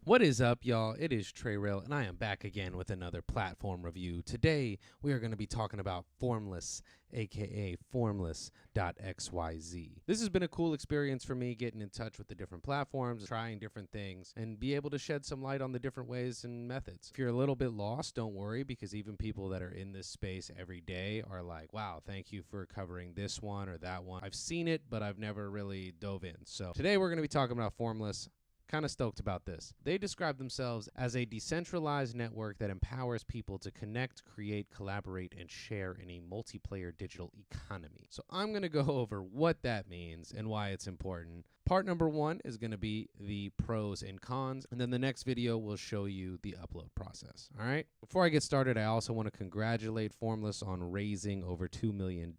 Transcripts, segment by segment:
What is up, y'all? It is Trey and I am back again with another platform review. Today, we are going to be talking about Formless, aka formless.xyz. This has been a cool experience for me getting in touch with the different platforms, trying different things, and be able to shed some light on the different ways and methods. If you're a little bit lost, don't worry, because even people that are in this space every day are like, wow, thank you for covering this one or that one. I've seen it, but I've never really dove in. So today, we're going to be talking about Formless. Kind of stoked about this. They describe themselves as a decentralized network that empowers people to connect, create, collaborate, and share in a multiplayer digital economy. So I'm going to go over what that means and why it's important. Part number one is going to be the pros and cons, and then the next video will show you the upload process. All right. Before I get started, I also want to congratulate Formless on raising over $2 million.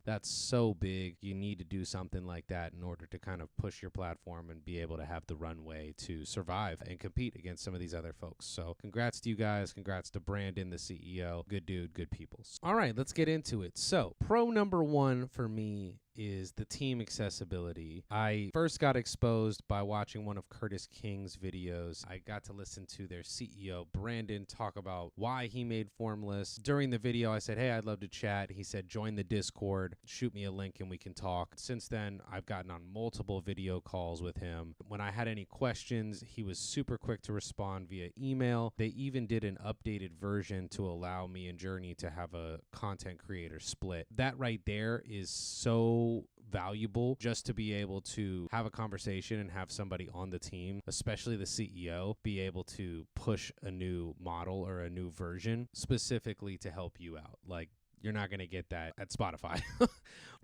That's so big. You need to do something like that in order to kind of push your platform and be able to have the runway to survive and compete against some of these other folks. So congrats to you guys. Congrats to Brandon, the CEO. Good dude, good people. All right, let's get into it. So pro number one for me is the team accessibility. I first got exposed by watching one of Curtis King's videos. I got to listen to their CEO, Brandon, talk about why he made Formless. During the video, I said, hey, I'd love to chat. He said, join the Discord, shoot me a link and we can talk. Since then, I've gotten on multiple video calls with him. When I had any questions, he was super quick to respond via email. They even did an updated version to allow me and Journey to have a content creator split. That right there is so valuable, just to be able to have a conversation and have somebody on the team, especially the CEO, be able to push a new model or a new version specifically to help you out. Like, you're not going to get that at Spotify.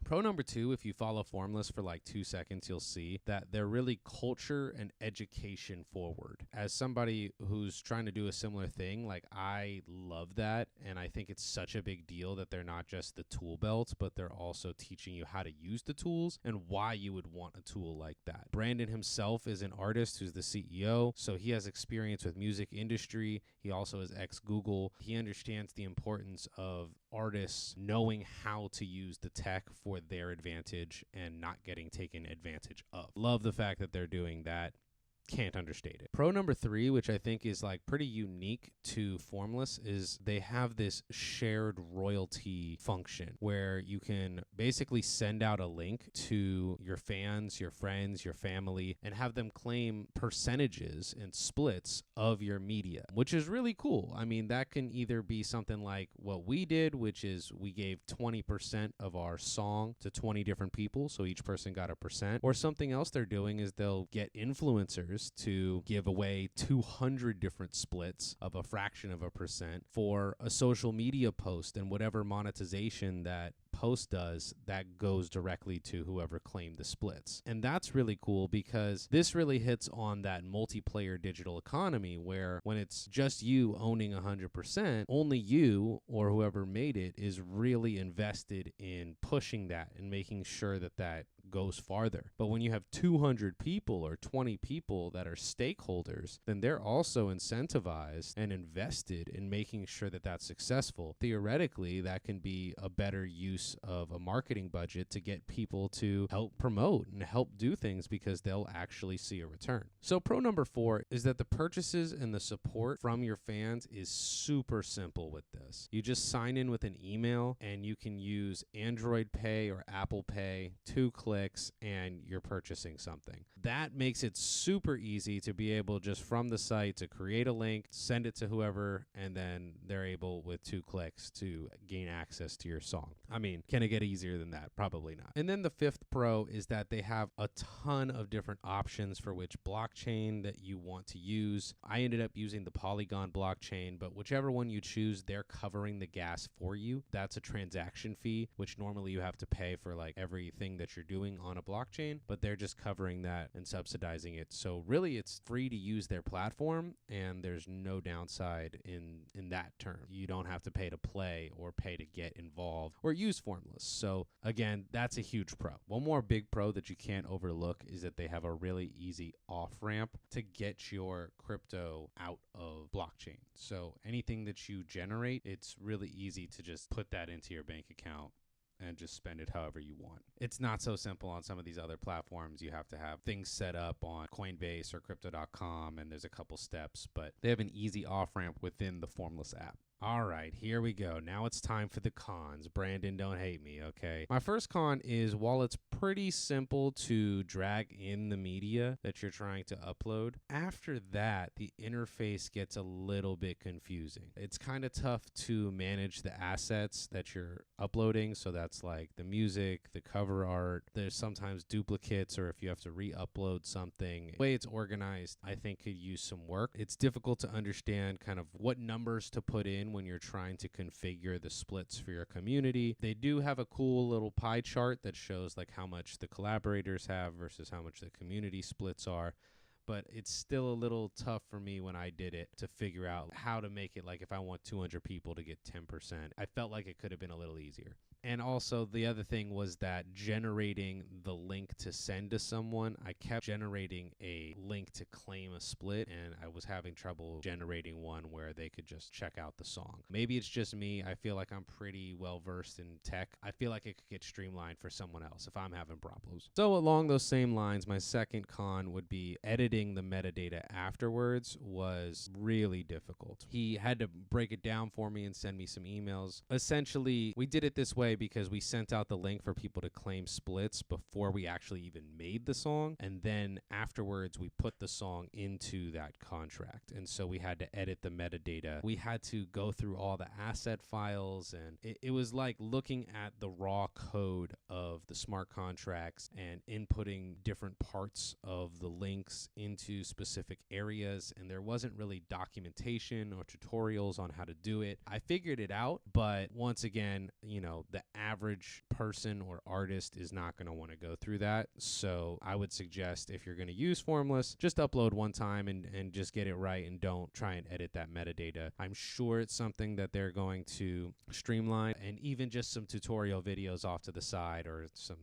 Pro number two, if you follow Formless for like 2 seconds, you'll see that they're really culture and education forward. As somebody who's trying to do a similar thing, like, I love that. And I think it's such a big deal that they're not just the tool belt, but they're also teaching you how to use the tools and why you would want a tool like that. Brandon himself is an artist who's the CEO, so he has experience with music industry. He also is ex-Google. He understands the importance of artists knowing how to use the tech for their advantage and not getting taken advantage of. Love the fact that they're doing that. Can't understate it. Pro number three, which I think is like pretty unique to Formless, is they have this shared royalty function where you can basically send out a link to your fans, your friends, your family, and have them claim percentages and splits of your media, which is really cool. I mean, that can either be something like what we did, which is we gave 20% of our song to 20 different people, so each person got a percent, or something else they're doing is they'll get influencers to give away 200 different splits of a fraction of a percent for a social media post, and whatever monetization that post does, that goes directly to whoever claimed the splits. And that's really cool because this really hits on that multiplayer digital economy where when it's just you owning 100%, only you or whoever made it is really invested in pushing that and making sure that that goes farther. But when you have 200 people or 20 people that are stakeholders, then they're also incentivized and invested in making sure that that's successful. Theoretically, that can be a better use of a marketing budget to get people to help promote and help do things because they'll actually see a return. So pro number four is that the purchases and the support from your fans is super simple with this. You just sign in with an email and you can use Android Pay or Apple Pay, 2 clicks, and you're purchasing something. That makes it super easy to be able just from the site to create a link, send it to whoever, and then they're able with 2 clicks to gain access to your song. I mean, can it get easier than that? Probably not. And then the fifth pro is that they have a ton of different options for which blockchain that you want to use. I ended up using the Polygon blockchain, but whichever one you choose, they're covering the gas for you. That's a transaction fee, which normally you have to pay for like everything that you're doing on a blockchain, but they're just covering that and subsidizing it. So really it's free to use their platform and there's no downside in that term. You don't have to pay to play or pay to get involved or use Formless. So again, that's a huge pro. One more big pro that you can't overlook is that they have a really easy off ramp to get your crypto out of blockchain. So anything that you generate, it's really easy to just put that into your bank account and just spend it however you want. It's not so simple on some of these other platforms. You have to have things set up on Coinbase or crypto.com, and there's a couple steps, but they have an easy off-ramp within the Formless app. All right, here we go. Now it's time for the cons. Brandon, don't hate me, okay? My first con is while it's pretty simple to drag in the media that you're trying to upload, after that, the interface gets a little bit confusing. It's kind of tough to manage the assets that you're uploading. So that's like the music, the cover art. There's sometimes duplicates, or if you have to re-upload something. The way it's organized, I think could use some work. It's difficult to understand kind of what numbers to put in when you're trying to configure the splits for your community. They do have a cool little pie chart that shows like how much the collaborators have versus how much the community splits are. But it's still a little tough for me when I did it to figure out how to make it like if I want 200 people to get 10%. I felt like it could have been a little easier. And also the other thing was that generating the link to send to someone, I kept generating a link to claim a split, and I was having trouble generating one where they could just check out the song. Maybe it's just me. I feel like I'm pretty well versed in tech. I feel like it could get streamlined for someone else if I'm having problems. So along those same lines, my second con would be editing the metadata afterwards was really difficult. He had to break it down for me and send me some emails. Essentially, we did it this way because we sent out the link for people to claim splits before we actually even made the song. And then afterwards, we put the song into that contract. And so we had to edit the metadata. We had to go through all the asset files. And it was like looking at the raw code of the smart contracts and inputting different parts of the links into specific areas. And there wasn't really documentation or tutorials on how to do it. I figured it out, but once again, the average person or artist is not going to want to go through that. So I would suggest if you're going to use Formless, just upload one time and just get it right and don't try and edit that metadata. I'm sure it's something that they're going to streamline, and even just some tutorial videos off to the side or some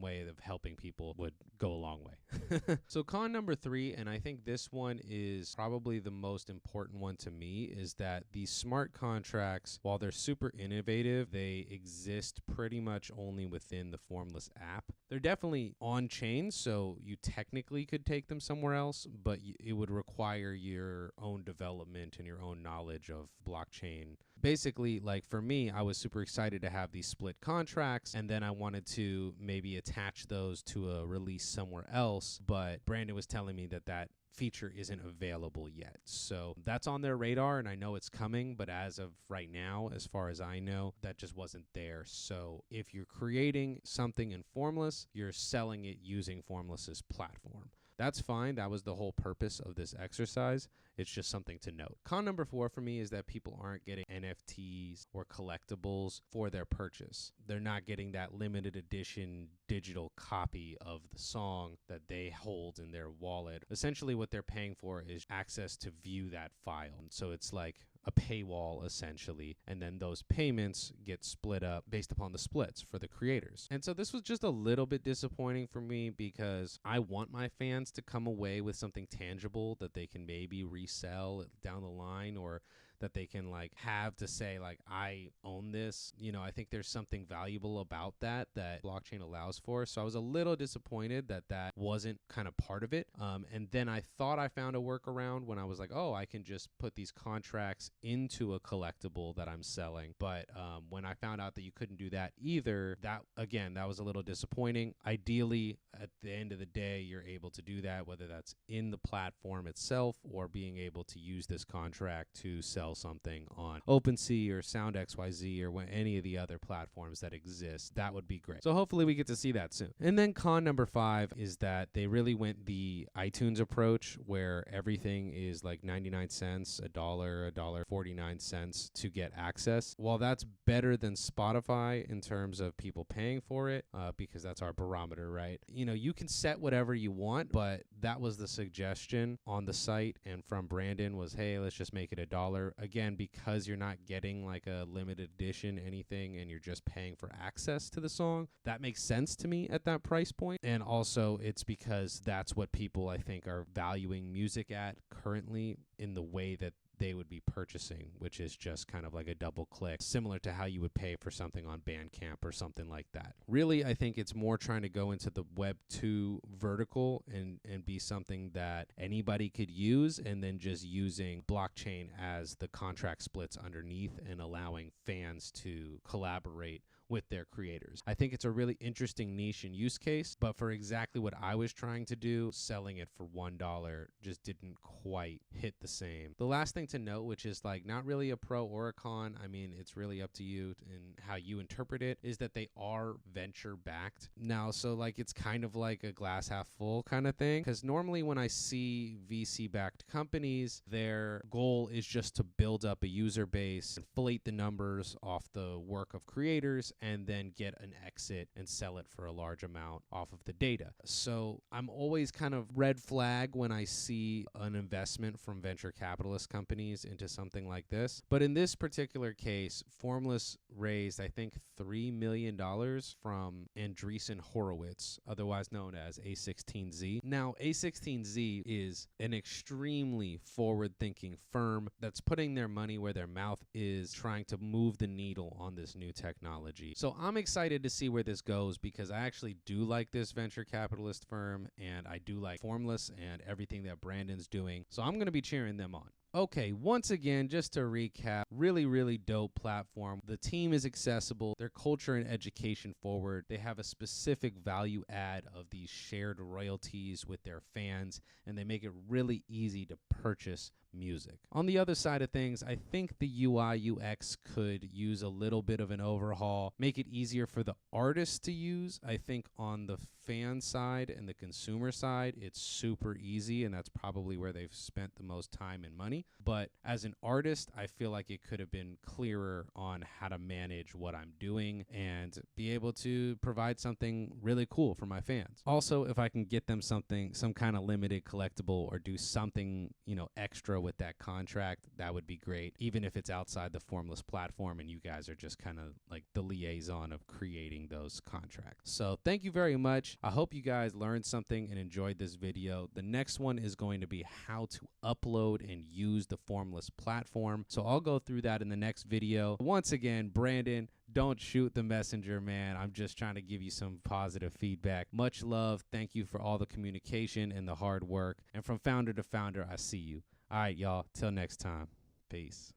way of helping people would go a long way. So con number 3, and I think this one is probably the most important one to me, is that these smart contracts, while they're super innovative, they exist pretty much only within the Formless app. They're definitely on chain, so you technically could take them somewhere else, but it would require your own development and your own knowledge of blockchain. Basically, like for me, I was super excited to have these split contracts, and then I wanted to maybe attach those to a release somewhere else, but Brandon was telling me that feature isn't available yet. So that's on their radar, and I know it's coming, but as of right now, as far as I know, that just wasn't there. So if you're creating something in Formless, you're selling it using Formless's platform. That's fine. That was the whole purpose of this exercise. It's just something to note. Con number 4 for me is that people aren't getting NFTs or collectibles for their purchase. They're not getting that limited edition digital copy of the song that they hold in their wallet. Essentially, what they're paying for is access to view that file. So it's like a paywall essentially, and then those payments get split up based upon the splits for the creators. And so this was just a little bit disappointing for me because I want my fans to come away with something tangible that they can maybe resell down the line, or that they can like have to say like, I own this. I think there's something valuable about that blockchain allows for. So I was a little disappointed that wasn't kind of part of it. And then I thought I found a workaround when I was like, I can just put these contracts into a collectible that I'm selling. But when I found out that you couldn't do that either, that was a little disappointing. Ideally, at the end of the day, you're able to do that, whether that's in the platform itself or being able to use this contract to sell something on OpenSea or SoundXYZ or any of the other platforms that exist. That would be great. So hopefully we get to see that soon. And then con number 5 is that they really went the iTunes approach where everything is like 99 cents, $1.49 to get access. While that's better than Spotify in terms of people paying for it, because that's our barometer, right? You can set whatever you want, but that was the suggestion on the site and from Brandon was, hey, let's just make it $1. Again, because you're not getting like a limited edition anything and you're just paying for access to the song, that makes sense to me at that price point. And also it's because that's what people I think are valuing music at currently. in the way that they would be purchasing, which is just kind of like a double click, similar to how you would pay for something on Bandcamp or something like that. Really, I think it's more trying to go into the Web 2 vertical and be something that anybody could use, and then just using blockchain as the contract splits underneath and allowing fans to collaborate with their creators. I think it's a really interesting niche and use case, but for exactly what I was trying to do, selling it for $1 just didn't quite hit the same. The last thing to note, which is like not really a pro or a con, I mean, it's really up to you and how you interpret it, is that they are venture backed. Now, so like it's kind of like a glass half full kind of thing, because normally when I see VC backed companies, their goal is just to build up a user base, inflate the numbers off the work of creators, and then get an exit and sell it for a large amount off of the data. So I'm always kind of red flag when I see an investment from venture capitalist companies into something like this. But in this particular case, Formless raised, I think, $3 million from Andreessen Horowitz, otherwise known as A16Z. Now, A16Z is an extremely forward-thinking firm that's putting their money where their mouth is, trying to move the needle on this new technology. So I'm excited to see where this goes, because I actually do like this venture capitalist firm, and I do like Formless and everything that Brandon's doing. So I'm going to be cheering them on. Okay, once again, just to recap, really, really dope platform. The team is accessible, their culture and education forward. They have a specific value add of these shared royalties with their fans, and they make it really easy to purchase music. On the other side of things, I think the UI UX could use a little bit of an overhaul, make it easier for the artists to use. I think on the fan side and the consumer side, it's super easy, and that's probably where they've spent the most time and money. But as an artist, I feel like it could have been clearer on how to manage what I'm doing and be able to provide something really cool for my fans. Also, if I can get them something, some kind of limited collectible, or do something, extra with that contract, that would be great, even if it's outside the Formless platform and you guys are just kind of like the liaison of creating those contracts. So thank you very much. I hope you guys learned something and enjoyed this video. The next one is going to be how to upload and use the Formless platform. So I'll go through that in the next video. Once again, Brandon, don't shoot the messenger, man. I'm just trying to give you some positive feedback. Much love. Thank you for all the communication and the hard work. And from founder to founder, I see you. All right, y'all. Till next time. Peace.